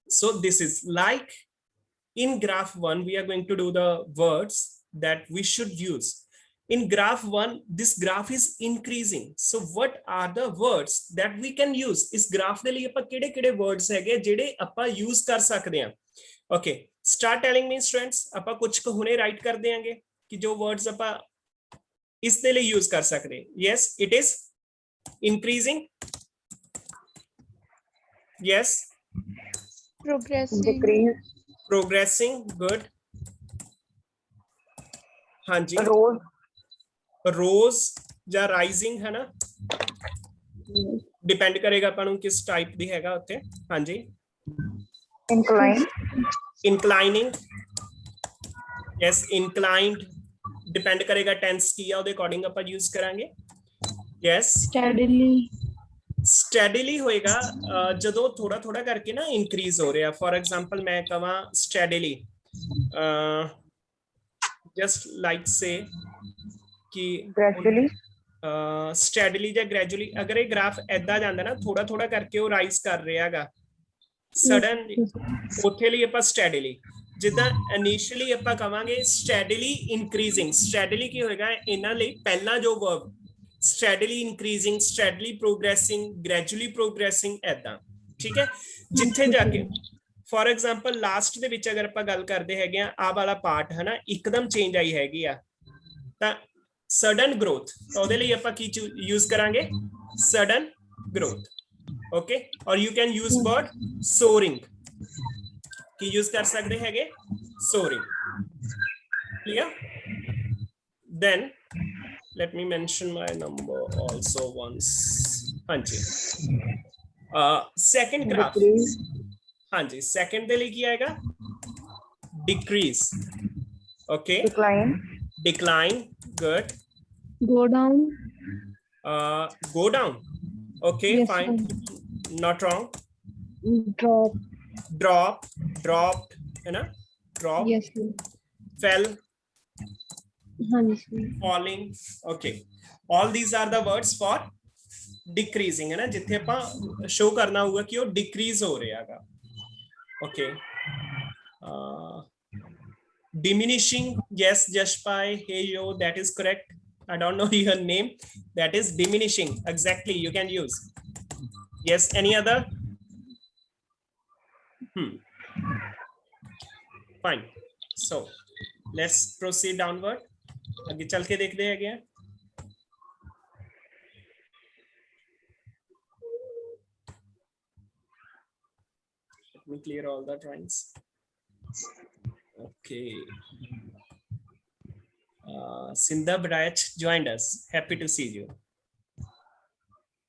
So this is like in graph 1 we are going to do the words that we should use. In graph 1 this graph is increasing, so what are the words that we can use? इस graph ਦੇ ਲਈ ਆਪਾਂ ਕਿਹੜੇ-ਕਿਹੜੇ words ਹੈਗੇ ਜਿਹੜੇ ਆਪਾਂ use ਕਰ ਸਕਦੇ ਹਾਂ? Okay, start telling me students, ਆਪਾਂ ਕੁਝ ਕੁ ਹੁਣੇ write ਕਰ ਦੇਾਂਗੇ ਕਿ ਜੋ words ਆਪਾਂ ਇਸ ਦੇ ਲਈ use ਕਰ ਸਕਦੇ। Yes, it is increasing. Yes, Progressing. Decrease. progressing, good. हाँ जी, Rose. rose ਜਾਂ rising है ना, डिपेंड करेगा ਆਪਾਂ ਨੂੰ ਕਿਸ ਟਾਈਪ ਦੀ ਹੈਗਾ ਉੱਤੇ। हाँ जी, Incline. inclining, yes, inclined, depend करेगा टेंस ਕੀ ਆ ਉਹਦੇ ਅਕੋਰਡਿੰਗ ਆਪਾਂ ਯੂਜ਼ ਕਰਾਂਗੇ। yes, Steadily. steadily ਹੋਏਗਾ ਜਦੋਂ ਥੋੜਾ ਥੋੜਾ ਕਰਕੇ ਨਾ increase ਹੋ ਰਿਹਾ। for example ਮੈਂ ਕਹਾਂ steadily, just like say कि Gradually. steadily ਜਾਂ gradually, ਅਗਰ ਇਹ ਗ੍ਰਾਫ ਐਦਾਂ ਜਾਂਦਾ ਨਾ ਥੋੜਾ ਥੋੜਾ ਕਰਕੇ ਉਹ ਰਾਈਜ਼ ਕਰ ਰਿਹਾ ਹੈਗਾ ਸਡਨ, ਉੱਥੇ ਲਈ ਆਪਾਂ steadily। ਜਿੱਦਾਂ ਇਨੀਸ਼ੀਅਲੀ ਆਪਾਂ ਕਵਾਂਗੇ steadily increasing, steadily ਕੀ ਹੋਏਗਾ ਇਹਨਾਂ ਲਈ ਪਹਿਲਾ ਜੋ verb steadily increasing, steadily progressing, gradually progressing, ਐਦਾਂ। ਠੀਕ ਹੈ, ਜਿੱਥੇ ਜਾ ਕੇ for example ਲਾਸਟ ਦੇ ਵਿੱਚ ਅਗਰ ਆਪਾਂ ਗੱਲ ਕਰਦੇ ਹੈਗੇ ਆ ਆਹ ਵਾਲਾ ਪਾਰਟ ਹੈ ਨਾ ਇੱਕਦਮ ਚੇਂਜ ਆਈ ਹੈਗੀ ਆ ਤਾਂ sudden growth, ਤਾਂ ਉਹਦੇ ਲਈ ਆਪਾਂ ਕੀ ਯੂਜ਼ ਕਰਾਂਗੇ? sudden growth। okay, or you can use word soaring, Ki use ਕਰ ਸਕਦੇ ਹੈਗੇ? soaring। clear? then let me mention my number also once। हाँ जी, second graph। Decrease. हाँ जी, second ਦੇ ਲਈ ਕੀ ਆਏਗਾ? decrease। okay, Decline. decline, good। Go down. go down, okay, Yes, fine, not wrong। Drop. drop, dropped है ना, drop, Yes, sir. fell, हाँ जी sir. falling, okay, all these are the words for decreasing है ना, जिथे ਆਪਾਂ show करना होगा कि वो decrease हो रहा है। okay, diminishing, yes Jashpai, hey yo, that is correct। I don't know your name, that is diminishing, exactly, you can use। yes, any other? fine, so let's proceed downward। आगे चल के देखते हैं क्या। Let me clear all the drawings। okay, Sindha Brach joined us, happy to see you।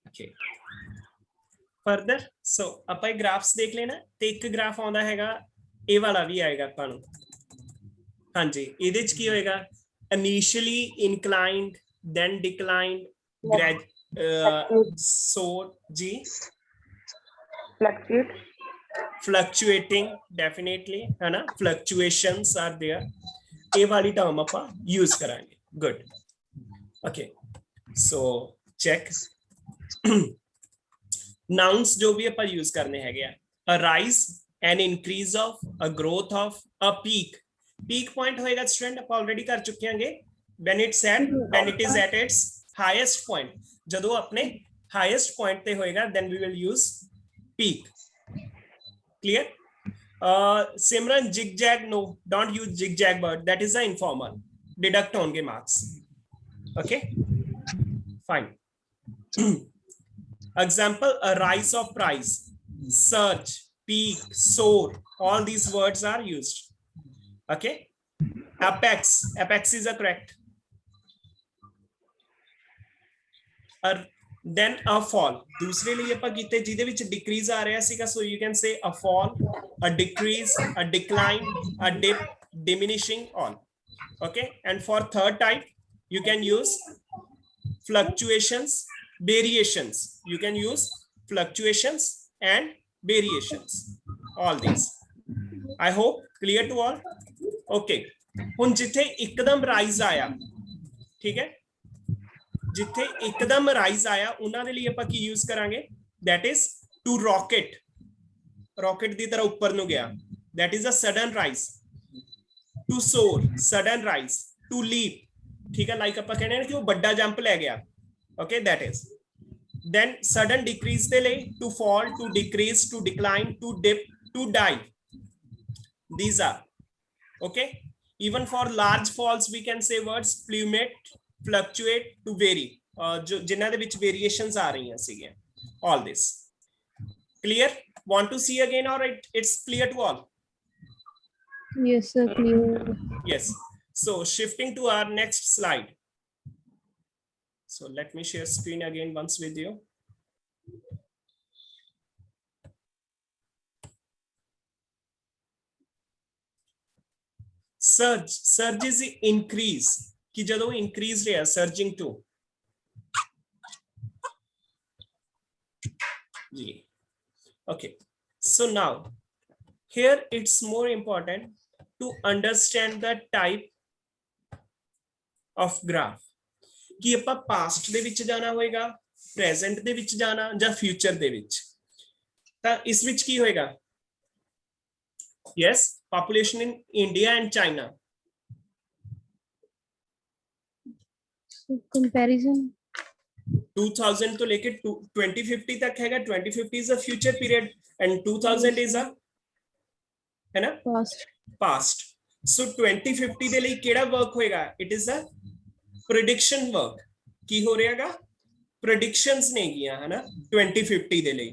okay, further, so ਆਪਾਂ graphs ਦੇਖ ਲੈਣਾ ਤੇ ਇੱਕ graph ਆਉਂਦਾ ਹੈਗਾ ਇਹ ਵਾਲਾ ਵੀ ਆਏਗਾ ਆਪਾਂ ਨੂੰ। ਹਾਂਜੀ, ਇਹਦੇ ਚ ਕੀ ਹੋਏਗਾ? initially inclined, then declined, soared, जी, Fluctuate. fluctuating, definitely है ना, fluctuations are there। ये वाली term ਆਪਾਂ use कराएंगे। good, okay, so check nouns जो भी ਆਪਾਂ use करने हैगे आ, a rise, an increase of, a growth of, a peak। peak point होएगा स्टूडेंट आप ऑलरेडी कर चुके होंगे, when it's at, when it is at its highest point, जदों अपने highest point पे होएगा then we will use peak। clear? Simran, zigzag, no, don't use zigzag word, that is the informal, deduct होंगे marks। okay, fine। example, a rise of price, surge, peak, soar, all these words are used। okay, apex, apex is a correct। then a fall, दूसरे लिए ਆਪਾਂ ਕੀਤੇ ਜਿਹਦੇ ਵਿੱਚ decrease ਆ ਰਿਹਾ ਸੀਗਾ, so you can say a fall, a decrease, a decline, a dip, diminishing, all। okay, and for third type you can use fluctuations, variations, you can use fluctuations and variations, all these। I hope clear to all। okay, ਹੁਣ ਜਿੱਥੇ ਇੱਕਦਮ rise ਆਇਆ, ਠੀਕ ਹੈ, ਜਿੱਥੇ ਇੱਕਦਮ rise ਆਇਆ ਉਹਨਾਂ ਦੇ ਲਈ ਆਪਾਂ ਕੀ ਯੂਜ਼ ਕਰਾਂਗੇ? that is to rocket। rocket ਦੀ ਤਰ੍ਹਾਂ ਉੱਪਰ ਨੂੰ ਗਿਆ, that is a sudden rise. To soar, sudden rise. To leap, ठीक है, like ਆਪਾਂ ਕਹਿੰਦੇ ਹਾਂ ਕਿ ਉਹ ਵੱਡਾ ਜੰਪ ਲੈ ਗਿਆ, okay, that is. Then sudden decrease ਦੇ ਲਈ to fall, to decrease, to decline, to dip, to dive. These are okay. Even for large falls we can say words plummet, fluctuate, to vary. जो जिन्हां दे विच variations आ रही हैं सीगे. All this clear? Want to see again or it's clear to all? Yes, sir. Clear. Yes. So shifting to our next slide. So let me share screen again once with you. Surge is increase कि जदों increase रहा surging to ji. Okay, so now here it's more important to understand the type of graph कि ਆਪਾਂ past ਦੇ ਵਿੱਚ ਜਾਣਾ ਹੋਏਗਾ, present ਦੇ ਵਿੱਚ ਜਾਣਾ ਜਾਂ future ਦੇ ਵਿੱਚ। ਤਾਂ ਇਸ ਵਿੱਚ ਕੀ ਹੋਏਗਾ? Yes, population in India and China. So comparison. 2000 to लेके 2050 तक हैगा। 2050 is a future period and 2000 is a है ना past. So 2050 ਦੇ ਲਈ ਕਿਹੜਾ work ਹੋਏਗਾ? It is a prediction work. ਕੀ ਹੋ ਰਿਹਾਗਾ? Predictions ਨੇ ਗੀਆਂ है ना 2050 ਦੇ ਲਈ।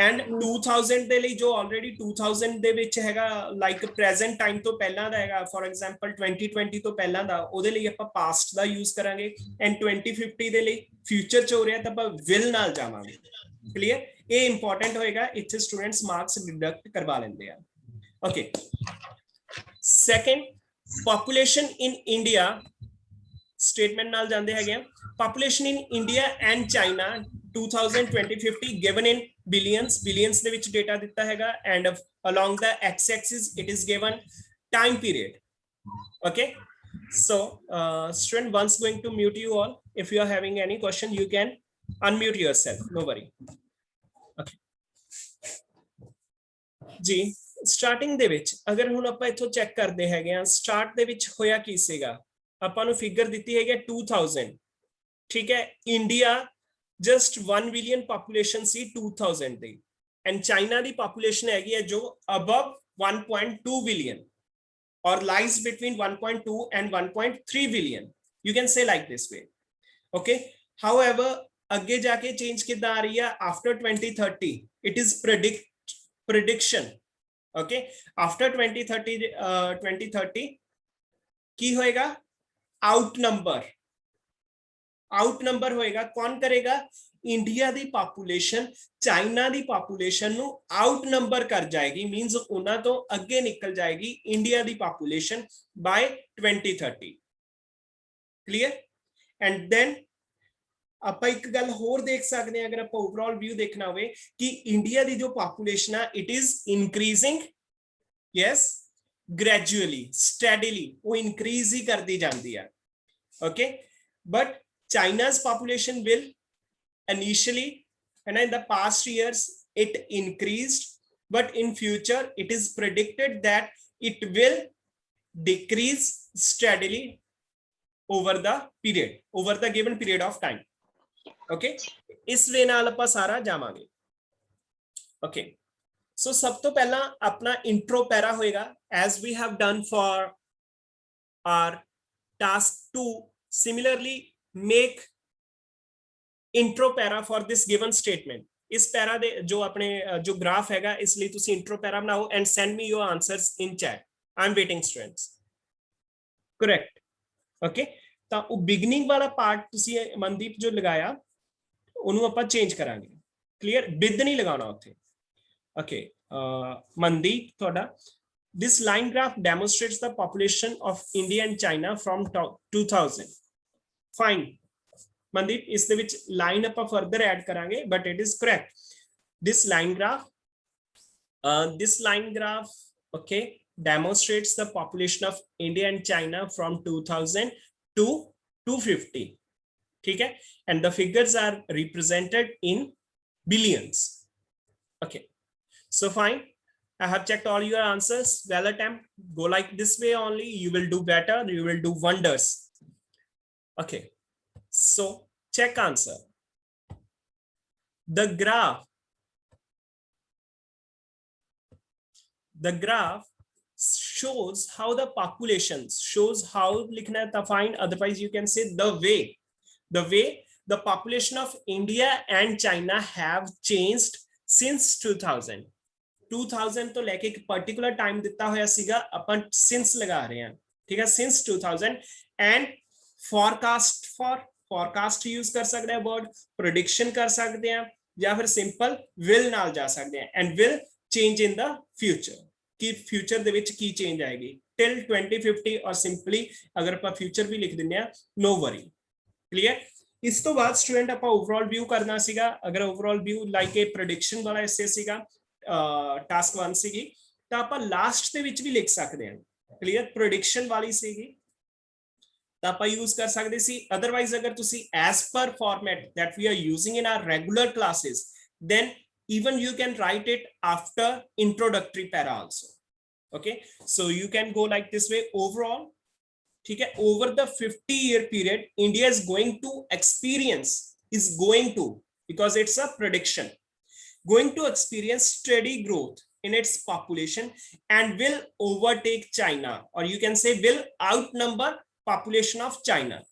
And 2000 ਦੇ ਲਈ ਜੋ already 2000 ਦੇ ਵਿੱਚ ਹੈਗਾ like present time ਤੋਂ ਪਹਿਲਾਂ ਦਾ ਹੈਗਾ, for example 2020 ਤੋਂ ਪਹਿਲਾਂ ਦਾ, ਉਹਦੇ ਲਈ ਆਪਾਂ past ਦਾ use ਕਰਾਂਗੇ and 2050 ਦੇ ਲਈ future ਚ ਹੋ ਰਿਹਾ ਤਾਂ ਆਪਾਂ will ਨਾਲ ਜਾਵਾਂਗੇ। clear? ਇਹ important ਹੋਏਗਾ, ਇੱਥੇ students marks deduct ਕਰਵਾ ਲੈਂਦੇ ਆ। okay, second, population in India statement ਨਾਲ ਜਾਂਦੇ ਹੈਗੇ ਆ। population in India and China 2050 given in billions ਦੇ ਵਿੱਚ data ਦਿੱਤਾ ਹੈਗਾ and along the x-axis it is given time period. okay, so student, once going to mute you all. If you are having any question you can unmute yourself, no worry. okay ਜੀ, starting ਦੇ ਵਿੱਚ ਅਗਰ ਹੁਣ ਆਪਾਂ ਇੱਥੋਂ check ਕਰਦੇ ਹੈਗੇ ਆ start ਦੇ ਵਿੱਚ ਹੋਇਆ ਕੀ ਸੀਗਾ, ਆਪਾਂ ਨੂੰ ਫਿਗਰ ਦਿੱਤੀ ਹੈਗੀ 2000, ਠੀਕ ਹੈ। India just 1 billion population C 2000 the and China the population ਹੈਗੀ ਹੈ ਜੋ above 1.2 billion or lies between 1.2 and 1.3 billion. You can say like this way. okay, however ਅੱਗੇ ਜਾ ਕੇ ਚੇਂਜ ਕਿੱਦਾਂ ਆ ਰਹੀ ਹੈ after 2030? it is prediction. okay, after 2030 ਕੀ ਹੋਏਗਾ? outnumber ਹੋਏਗਾ। ਕੌਣ ਕਰੇਗਾ? ਇੰਡੀਆ ਦੀ ਪਾਪੂਲੇਸ਼ਨ ਚਾਈਨਾ ਦੀ ਪਾਪੂਲੇਸ਼ਨ ਨੂੰ outnumber ਕਰ ਜਾਏਗੀ, ਮੀਨਸ ਉਹਨਾਂ ਤੋਂ ਅੱਗੇ ਨਿਕਲ ਜਾਏਗੀ India the population by 2030. clear? and then ਆਪਾਂ ਇੱਕ ਗੱਲ ਹੋਰ ਦੇਖ ਸਕਦੇ ਹਾਂ, ਅਗਰ ਆਪਾਂ ਓਵਰਆਲ ਵਿਊ ਦੇਖਣਾ ਹੋਵੇ ਕਿ ਇੰਡੀਆ ਦੀ ਜੋ ਪਾਪੂਲੇਸ਼ਨ ਆ it is increasing, yes, gradually, steadily, ਉਹ increase ਹੀ ਕਰਦੀ ਜਾਂਦੀ ਆ। okay, but China's population will initially and in the past years it increased, but in future it is predicted that it will decrease steadily over the given period of time. okay, ਇਸ ਵੇ ਨਾਲ ਆਪਾਂ ਸਾਰਾ ਜਾਵਾਂਗੇ। okay, so ਸਭ ਤੋਂ ਪਹਿਲਾਂ ਆਪਣਾ intro ਪੈਰਾ ਹੋਏਗਾ as we have done for our task 2. similarly make intro para for this given statement. इस पैरा दे जो अपने जो ग्राफ हैगा इसलिए तुसी intro para बनाओ and send me your answers in chat. I'm waiting students. correct? okay, ਤਾਂ ਉਹ beginning ਵਾਲਾ part ਤੁਸੀਂ ਮਨਦੀਪ ਜੋ ਲਗਾਇਆ ਉਹਨੂੰ ਆਪਾਂ ਚੇਂਜ ਕਰਾਂਗੇ। clear? ਬਿਦ ਨਹੀਂ ਲਗਾਉਣਾ ਉੱਥੇ। okay, ਮਨਦੀਪ ਤੁਹਾਡਾ this line graph demonstrates the population of India and China from 2000. fine, Mandeep, is the which line up further add karange, but it is correct. This line graph okay demonstrates the population of India and China from 2000 to 250. okay, and the figures are represented in billions. okay, so fine, I have checked all your answers. Well attempt. Go like this way only. You will do better. You will do wonders. Okay. So check answer. The graph shows how the populations, shows how likhna hai fine, otherwise you can say the way the population of India and China have changed since 2000 तो लेके एक particular time दिता होया सीगा, अपन since लगा रहे हैं, ठीक है, since 2000 and forecast यूज कर सकते हैं, वर्ड प्रेडिक्शन कर सकते हैं, या फिर सिंपल विल नाल जा सकते हैं, and will change in the future कि फ्यूचर ਦੇ ਵਿੱਚ ਕੀ ਚੇਂਜ ਆਏਗੀ till 2050 और सिंपली अगर ਆਪਾਂ फ्यूचर भी लिख ਦਿੰਨੇ ਆ नो वरी। क्लियर। ਇਸ ਤੋਂ ਬਾਅਦ ਸਟੂਡੈਂਟ ਆਪਾਂ ਓਵਰਆਲ ਵਿਊ ਕਰਨਾ ਸੀਗਾ, ਅਗਰ ਓਵਰਆਲ ਵਿਊ ਲਾਈਕ ਇਹ ਪ੍ਰੈਡਿਕਸ਼ਨ ਵਾਲਾ ਐਸੇ ਸੀਗਾ ਟਾਸਕ 1 ਸੀਗੀ, ਤਾਂ ਆਪਾਂ ਲਾਸਟ ਦੇ ਵਿੱਚ ਵੀ ਲਿਖ ਸਕਦੇ ਹਾਂ। ਕਲੀਅਰ। ਪ੍ਰੈਡਿਕਸ਼ਨ ਵਾਲੀ ਸੀਗੀ ਤਾਂ ਆਪਾਂ ਯੂਜ਼ ਕਰ ਸਕਦੇ ਸੀ, ਅਦਰਵਾਈਜ਼ ਅਗਰ ਤੁਸੀਂ as per format that we are using in our regular classes, then even you can write it after introductory para also. Okay, so you can go like this way overall. ठीक है, over the 50-year period India is going to experience, because it's a prediction, going to experience steady growth in its population and will overtake China, or you can say will outnumber population of China.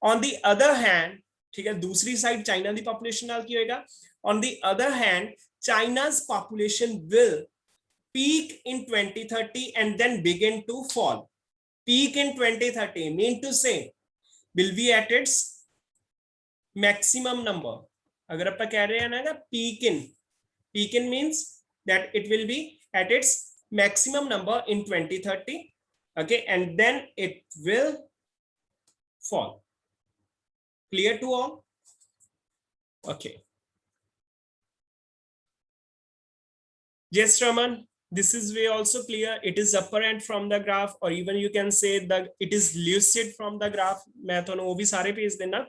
On the other hand, ठीक है, दूसरी side China दी population नाल की होएगा, on the other hand China's population will peak in 2030 and then begin to fall. Peak in 2030 mean to say will be at its maximum number. अगर अपन कह रहे हैं ना peak in means that it will be at its maximum number in 2030, okay, and then it will fall. Clear to all? Okay. Yes, Raman, this is way also clear. It is apparent from the graph, or even you can say that it is lucid from the graph. मैं तो वो भी सारे page देना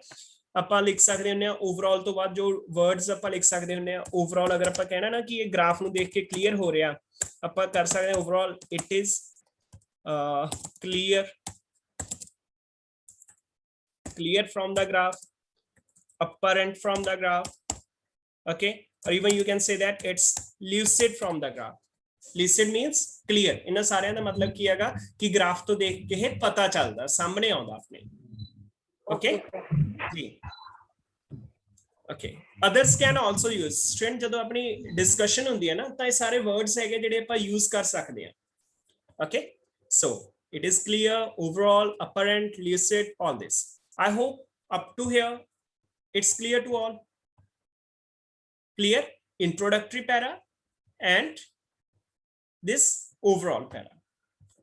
ਆਪਾਂ ਲਿਖ ਸਕਦੇ ਹੁੰਨੇ ਆ। ਓਵਰਆਲ ਤੋਂ ਬਾਅਦ ਜੋ ਵਰਡਸ ਆਪਾਂ ਲਿਖ ਸਕਦੇ ਹੁੰਨੇ ਆ, ਓਵਰਆਲ ਅਗਰ ਆਪਾਂ ਕਹਿਣਾ ਨਾ ਕਿ ਇਹ ਗ੍ਰਾਫ ਨੂੰ ਦੇਖ ਕੇ ਕਲੀਅਰ ਹੋ ਰਿਹਾ, ਆਪਾਂ ਕਰ ਸਕਦੇ ਹਾਂ overall it is clear from the graph, apparent from the graph, okay, or even you can say that it's lucid from the graph. Lucid means clear. इन्हां सारियां दा मतलब की हैगा कि ग्राफ तो देख के पता चलदा, सामने आउंदा अपने। Okay जी, okay, others can also use. Student जदों अपनी डिस्कशन हुंदी है ना, तां ये सारे वर्ड्स हैगे जिहड़े आपां यूज कर सकदे हां। Okay, so it is clear, overall, apparent, lucid, all this. I hope up to here it's clear to all. Clear? Introductory para and this overall para.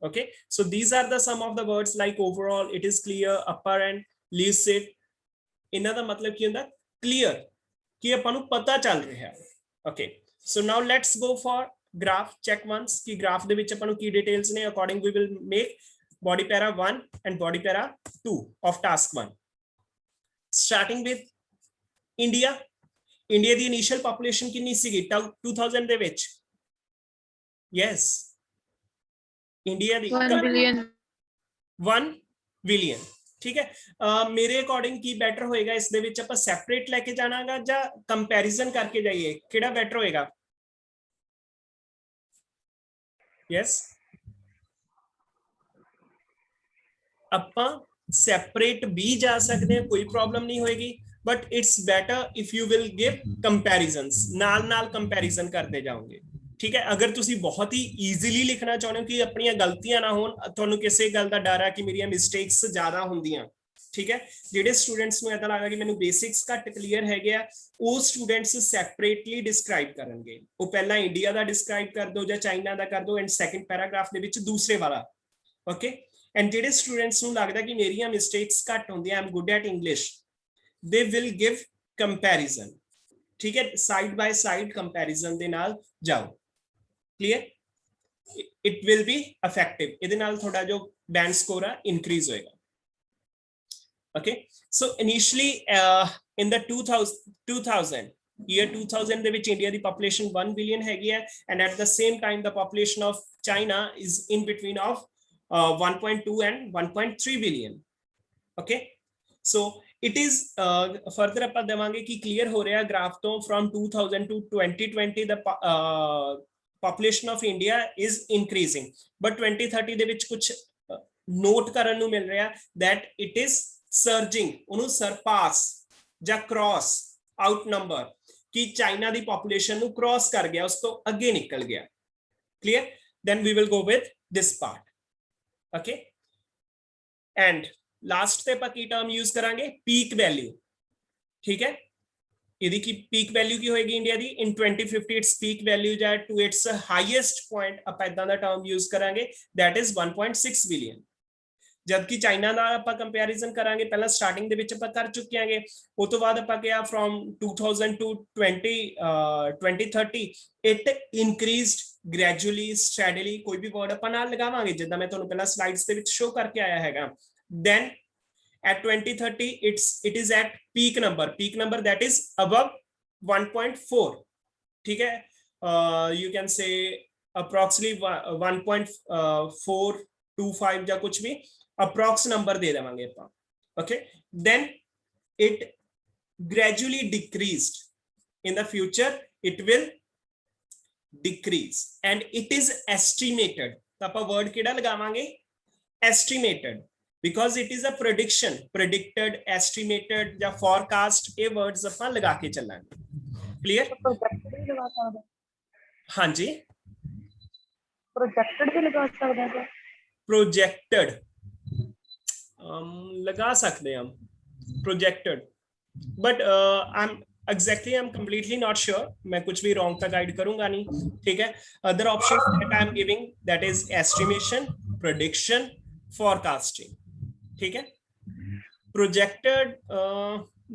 Okay, so these are the some of the words like overall, it is clear, apparent, lucid. इन्हां दा मतलब की हुंदा clear कि आपां नूं पता चल रहा है। Okay, so now let's go for graph. Check once कि graph दे विच आपां नूं की details ने, according we will make body para 1 and body para 2 of task 1. Starting with India. India the initial population कितनी सीगी 2000 दे विच? Yes, India the 1 billion. 1 billion. ठीक है, मेरे according की बेटर होएगा इस दे विच आपां सेपरेट लेके जानागा ਜਾਂ कंपैरिजन करके जाइए, किहड़ा बेटर होएगा? Yes, ਆਪਾਂ सेपरेट भी जा सकते हैं, कोई प्रॉब्लम नहीं होएगी, but it's better if you will give comparisons, नाल कंपैरिजन करते जाओगे। ठीक है, अगर तुसी बहुत ही ईजीली लिखना चाहते हो कि अपनी गलतियां ना होन, तुहानू किसी गल दा डर है कि मेरी मिस्टेक्स ज्यादा होंदियां, ठीक है, ਜਿਹੜੇ स्टूडेंट्स ਨੂੰ ऐसा लगदा कि मैनू बेसिक्स घट क्लीयर हैगे आ, ਉਹ स्टूडेंट्स सैपरेटली डिस्क्राइब करनगे। ਉਹ ਪਹਿਲਾਂ इंडिया ਦਾ डिस्क्राइब कर दो ਜਾਂ ਚਾਈਨਾ ਦਾ कर दो, एंड सैकेंड पैराग्राफ ਦੇ ਵਿੱਚ दूसरे वाला। ओके, एंड ਜਿਹੜੇ स्टूडेंट्स ਨੂੰ ਲੱਗਦਾ कि ਮੇਰੀਆਂ मिस्टेक्स घट होंदियां, I am good at English, they will give comparison. ठीक है, साइड बाय साइड कंपैरिजन दे नाल जाओ। Clear? It will be effective, ਇਹਦੇ ਨਾਲ ਤੁਹਾਡਾ ਜੋ बैंड स्कोर है इंक्रीज होएगा। Okay, so initially in the 2000 year 2000 ਦੇ ਵਿੱਚ ਇੰਡੀਆ ਦੀ population 1 billion ਹੈਗੀ ਹੈ, and at the same time the population of China is in between of 1.2 and 1.3 billion. Okay, so it is further ਆਪਾਂ ਦੇਵਾਂਗੇ ਕਿ clear ਹੋ ਰਿਹਾ graph ਤੋਂ from 2000 to 2020 the population of India is increasing, but 2030 ਦੇ ਵਿੱਚ ਕੁਝ note ਕਰਨ ਨੂੰ ਮਿਲ ਰਿਹਾ that it is surging, ਉਹਨੂੰ surpass ਜਾਂ cross outnumber, ਕਿ ਚਾਈਨਾ ਦੀ population ਨੂੰ cross ਕਰ ਗਿਆ, ਉਸ ਤੋਂ ਅੱਗੇ ਨਿਕਲ ਗਿਆ. Clear? Then we will go with this part. Okay, and last ਤੇ ਆਪਾਂ ਕੀ term use ਕਰਾਂਗੇ? peak value. ਠੀਕ ਹੈ, ਇਹਦੀ ਕੀ peak value ਕੀ ਹੋਏਗੀ India the? in 2050 its peak value ਜਾਂ to its highest point ਆਪਾਂ ਇਦਾਂ ਦਾ term use ਕਰਾਂਗੇ, that is 1.6 billion. ਜਦਕਿ ਚਾਈਨਾ ਦਾ ਆਪਾਂ ਕੰਪੈਰੀਜ਼ਨ ਕਰਾਂਗੇ, ਪਹਿਲਾਂ ਸਟਾਰਟਿੰਗ ਦੇ ਵਿੱਚ ਆਪਾਂ ਕਰ ਚੁੱਕੇ ਆਂਗੇ, ਉਸ ਤੋਂ ਬਾਅਦ ਆਪਾਂ ਕਿਹਾ from 2000 to 2030 it increased gradually, steadily, ਕੋਈ ਵੀ word ਆਪਾਂ ਨਾਲ ਲਗਾਵਾਂਗੇ ਜਿੱਦਾਂ ਮੈਂ ਤੁਹਾਨੂੰ ਪਹਿਲਾਂ ਸਲਾਈਡਸ ਦੇ ਵਿੱਚ ਸ਼ੋ ਕਰਕੇ ਆਇਆ ਹੈਗਾ. Then at 2030 it is at peak number that is above 1.4. ठीक है, you can say approximately 1.425 ਜਾਂ ਕੁਝ ਵੀ approx number ਦੇ ਦੇਵਾਂਗੇ ਆਪਾਂ. Okay, then it gradually decreased. In the future it will decrease and it is estimated. ਤਾਂ ਆਪਾਂ word ਕਿਹੜਾ ਲਗਾਵਾਂਗੇ? estimated, because it is a prediction, predicted, estimated ਜਾਂ forecast, ਇਹ words ਆਪਾਂ ਲਗਾ ਕੇ ਚੱਲਾਂਗੇ. Clear? projected ਵੀ ਲਗਾ ਸਕਦੇ, ਹਾਂਜੀ, projected ਵੀ ਲਗਾ ਸਕਦੇ ਹਾਂ. projected ਲਗਾ ਸਕਦੇ ਹਾਂ projected, but I'm completely not sure. मैं कुछ भी wrong का guide करूंगा नहीं. ठीक है, other options that I'm giving, that is estimation, prediction, forecasting. ठीक है, projected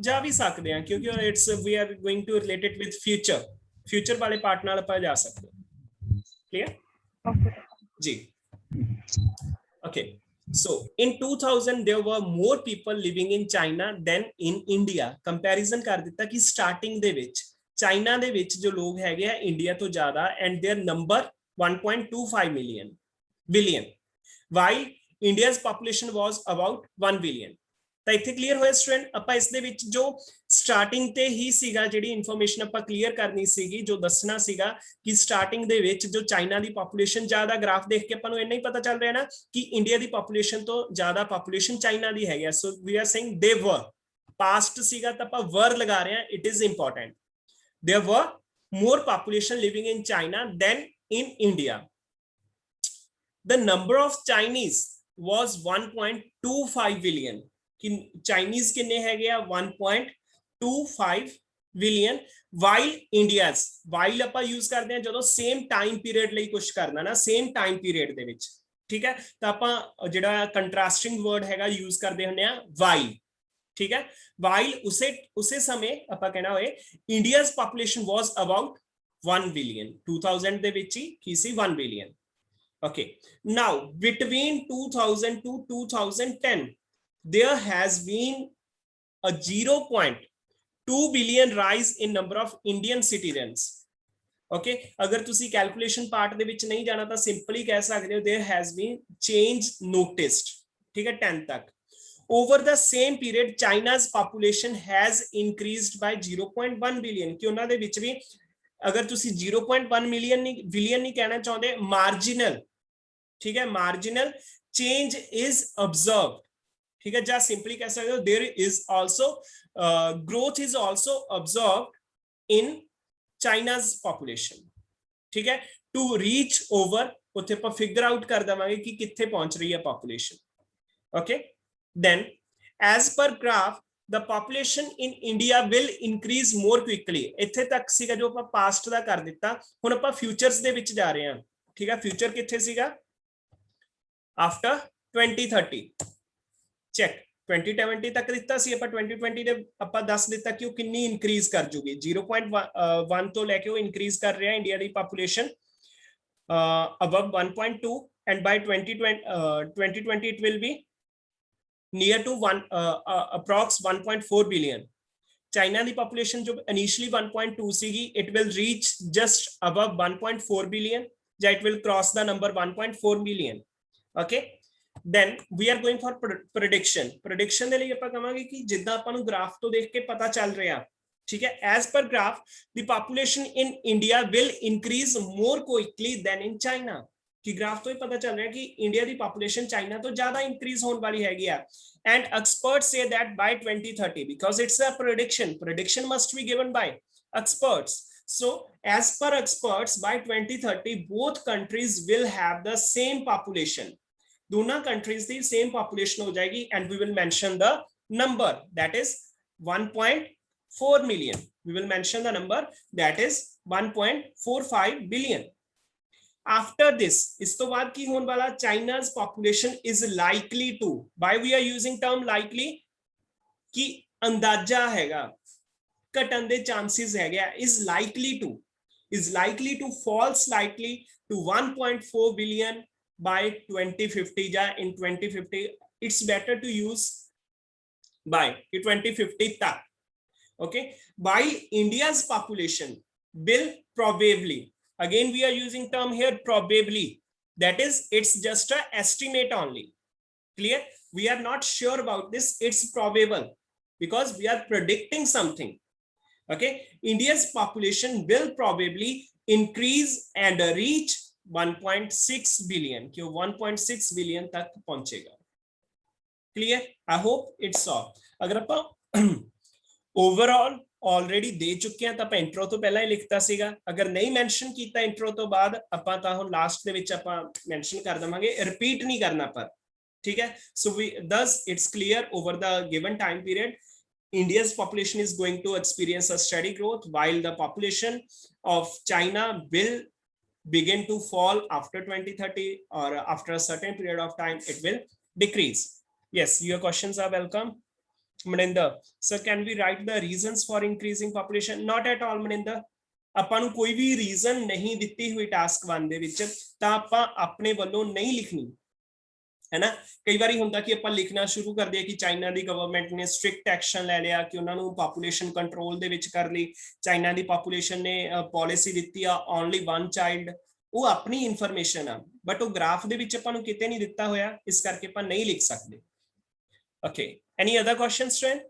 जा भी सकते हैं क्योंकि it's we are going to relate it with future वाले पार्ट नाल ਆਪਾਂ जा सकते हैं. Clear? Okay. जी. Okay, so in 2000 there were more people living in China than in India. Comparison ਕਰ ਦਿੱਤਾ ਕਿ starting ਦੇ ਵਿੱਚ ਚਾਈਨਾ ਦੇ ਵਿੱਚ ਜੋ ਲੋਕ ਹੈਗੇ ਆ ਇੰਡੀਆ ਤੋਂ ਜ਼ਿਆਦਾ, and their number 1.25 billion, while India's population was about 1 billion. ਤਾਂ ਇੱਥੇ ਕਲੀਅਰ ਹੋਇਆ ਸਟੂਡੈਂਟ? ਆਪਾਂ ਇਸ ਦੇ ਵਿੱਚ ਜੋ ਸਟਾਰਟਿੰਗ ਤੇ ਹੀ ਸੀਗਾ ਜਿਹੜੀ ਇਨਫੋਰਮੇਸ਼ਨ ਆਪਾਂ ਕਲੀਅਰ ਕਰਨੀ ਸੀਗੀ, ਜੋ ਦੱਸਣਾ ਸੀਗਾ ਕਿ ਸਟਾਰਟਿੰਗ ਦੇ ਵਿੱਚ ਜੋ ਚਾਈਨਾ ਦੀ ਪੋਪੂਲੇਸ਼ਨ ਜ਼ਿਆਦਾ, ਗ੍ਰਾਫ ਦੇਖ ਕੇ ਆਪਾਂ ਨੂੰ ਇੰਨਾ ਹੀ ਪਤਾ ਚੱਲ ਰਿਹਾ ਨਾ ਕਿ ਇੰਡੀਆ ਦੀ ਪੋਪੂਲੇਸ਼ਨ ਤੋਂ ਜ਼ਿਆਦਾ ਪੋਪੂਲੇਸ਼ਨ ਚਾਈਨਾ ਦੀ ਹੈਗੀ. ਸੋ ਵੀ ਆਰ ਸੇਇੰਗ ਦੇ ਵਰ, ਪਾਸਟ ਸੀਗਾ ਤਾਂ ਆਪਾਂ ਵਰ ਲਗਾ ਰਹੇ ਹਾਂ, it is important. There were more population living in China than in India. The number of Chinese was 1.25 billion. Chinese किन्ने है गया 1.25 billion, while India's, while ਆਪਾਂ यूज करते हैं ਜਦੋਂ same time period ਲਈ ਕੁਝ ਕਰਨਾ ਨਾ, same time period ਦੇ ਵਿੱਚ, ਠੀਕ ਹੈ, ਤਾਂ ਆਪਾਂ ਜਿਹੜਾ contrasting word ਹੈਗਾ यूज ਕਰਦੇ ਹੁੰਦੇ ਆ while. ठीक है, while उसे समय ਆਪਾਂ ਕਹਿਣਾ ਹੋਏ India's population was about 1 billion. 2000 ਦੇ ਵਿੱਚ ਹੀ ਕੀ ਸੀ 1 billion. Okay, now between 2000 to 2010 there has been a 0.2 billion rise in number of Indian citizens. Okay, अगर तुसी calculation part ਦੇ ਵਿੱਚ ਨਹੀਂ ਜਾਣਾ ਤਾਂ simply ਕਹਿ ਸਕਦੇ ਹੋ there has been change noticed. ठीक है, 10 तक. Over the same period, China's population has increased by 0.1 billion. कि ਉਹਨਾਂ ਦੇ ਵਿੱਚ ਵੀ अगर तुसी 0.1 billion नहीं कहना चाहते, marginal, ठीक है, marginal change is observed. ठीक है, just simply कह सकते हो there is also growth is also observed in China's population. ठीक है, to reach over ਉੱਥੇ ਆਪਾਂ figure out ਕਰ ਦਵਾਂਗੇ ਕਿ ਕਿੱਥੇ ਪਹੁੰਚ ਰਹੀ ਹੈ population. Okay. Then as per graph the population in India will increase more quickly. ਇੱਥੇ ਤੱਕ ਸੀਗਾ ਜੋ ਆਪਾਂ ਪਾਸਟ ਦਾ ਕਰ ਦਿੱਤਾ, ਹੁਣ ਆਪਾਂ ਫਿਊਚਰਸ ਦੇ ਵਿੱਚ ਜਾ ਰਹੇ ਹਾਂ. ਠੀਕ ਹੈ, ਫਿਊਚਰ ਕਿੱਥੇ ਸੀਗਾ after 2030 ਚੈੱਕ 2020 ਤੱਕ ਦਿੱਤਾ ਸੀ ਆਪਾਂ, 2020 ਦੇ ਆਪਾਂ ਦੱਸ ਦਿੱਤਾ ਕਿ ਉਹ ਕਿੰਨੀ ਇਨਕਰੀਜ਼ ਕਰ ਜੂਗੀ. 0.1 ਤੋਂ ਲੈ ਕੇ ਉਹ ਇਨਕਰੀਜ਼ ਕਰ ਰਿਹਾ India the population above 1.2 and by 2020 it will be near to approx 1.4 billion. China ਦੀ ਪੋਪੂਲੇਸ਼ਨ ਜੋ ਇਨੀਸ਼ੀਅਲੀ 1.2 ਸੀਗੀ, it will reach just above 1.4 billion, ਜਾਂ it will cross the number 1.4 million. Okay, then we are going for prediction ਦੇ ਲਈ ਆਪਾਂ ਕਹਾਂਗੇ ਕਿ ਜਿੱਦਾਂ ਆਪਾਂ ਨੂੰ ਗ੍ਰਾਫ ਤੋਂ ਦੇਖ ਕੇ ਪਤਾ ਚੱਲ ਰਿਹਾ, ਠੀਕ ਹੈ, as per graph the population in India will increase more quickly than in China। ਕਿ ਗ੍ਰਾਫ ਤੋਂ ਹੀ ਪਤਾ ਚੱਲ ਰਿਹਾ ਕਿ ਇੰਡੀਆ ਦੀ ਪੋਪੂਲੇਸ਼ਨ ਚਾਈਨਾ ਤੋਂ ਜ਼ਿਆਦਾ ਇੰਕਰੀਜ਼ ਹੋਣ ਵਾਲੀ ਹੈਗੀ ਆ। and experts say that by 2030, because it's a prediction must be given by experts, so as per experts by 2030 both countries will have the same population, दोनों countries the same population हो जाएगी, and we will mention the number that is 1.4 million, we will mention the number that is 1.45 billion। after this, इस तो बाद की होने वाला, China's population is likely to, why we are using term likely, कि अंदाजा हैगा, घटन दे chances हैगे, is likely to fall slightly to 1.4 billion by 2050, ja in 2050, it's better to use by 2050 tak। okay, while India's population will probably, again we are using term here probably, that is it's just a estimate only, clear, we are not sure about this, it's probable because we are predicting something। okay, India's population will probably increase and reach 1.6 billion, क्यों 1.6 billion तक पहुंचेगा। clear, I hope it's all। अगर आप overall already दे चुके हैं, तो आप intro तो पहला ही लिखता सीगा, अगर नहीं मेंशन कीता इंट्रो तो बाद ਆਪਾਂ ਤਾਂ ਹੁਣ ਲਾਸਟ ਦੇ ਵਿੱਚ ਆਪਾਂ ਮੈਂਸ਼ਨ ਕਰ ਦਵਾਂਗੇ, ਰਿਪੀਟ ਨਹੀਂ ਕਰਨਾ ਪਰ, ਠੀਕ ਹੈ। so we thus it's clear over the given time period India's population is going to experience a steady growth, while the population of China will begin to fall after 2030, or after a certain period of time it will decrease। yes, your questions are welcome। Maninder, sir, can we write the reasons for increasing population? Not at all, Maninder। ਆਪਾਂ ਨੂੰ ਕੋਈ ਵੀ reason ਨਹੀਂ ਦਿੱਤੀ ਹੋਈ task 1 ਦੇ ਵਿੱਚ, ਤਾਂ ਆਪਾਂ ਆਪਣੇ ਵੱਲੋਂ ਨਹੀਂ ਲਿਖਣੀ ਹੈ ਨਾ। ਕਈ ਵਾਰੀ ਹੁੰਦਾ ਕਿ ਆਪਾਂ ਲਿਖਣਾ ਸ਼ੁਰੂ ਕਰਦੇ ਆ ਕਿ ਚਾਈਨਾ ਦੀ ਗਵਰਨਮੈਂਟ ਨੇ ਸਟ੍ਰਿਕਟ ਐਕਸ਼ਨ ਲੈ ਲਿਆ ਕਿ ਉਹਨਾਂ ਨੂੰ ਪੋਪੂਲੇਸ਼ਨ ਕੰਟਰੋਲ ਦੇ ਵਿੱਚ ਕਰ ਲਈ, ਚਾਈਨਾ ਦੀ ਪੋਪੂਲੇਸ਼ਨ ਨੇ ਪਾਲਿਸੀ ਦਿੱਤੀ ਆ ਓਨਲੀ 1 ਚਾਈਲਡ, ਉਹ ਆਪਣੀ ਇਨਫੋਰਮੇਸ਼ਨ ਆ, ਬਟ ਉਹ ਗ੍ਰਾਫ ਦੇ ਵਿੱਚ ਆਪਾਂ ਨੂੰ ਕਿਤੇ ਨਹੀਂ ਦਿੱਤਾ ਹੋਇਆ, ਇਸ ਕਰਕੇ ਆਪਾਂ ਨਹੀਂ ਲਿਖ ਸਕਦੇ। okay, any other questions, friend?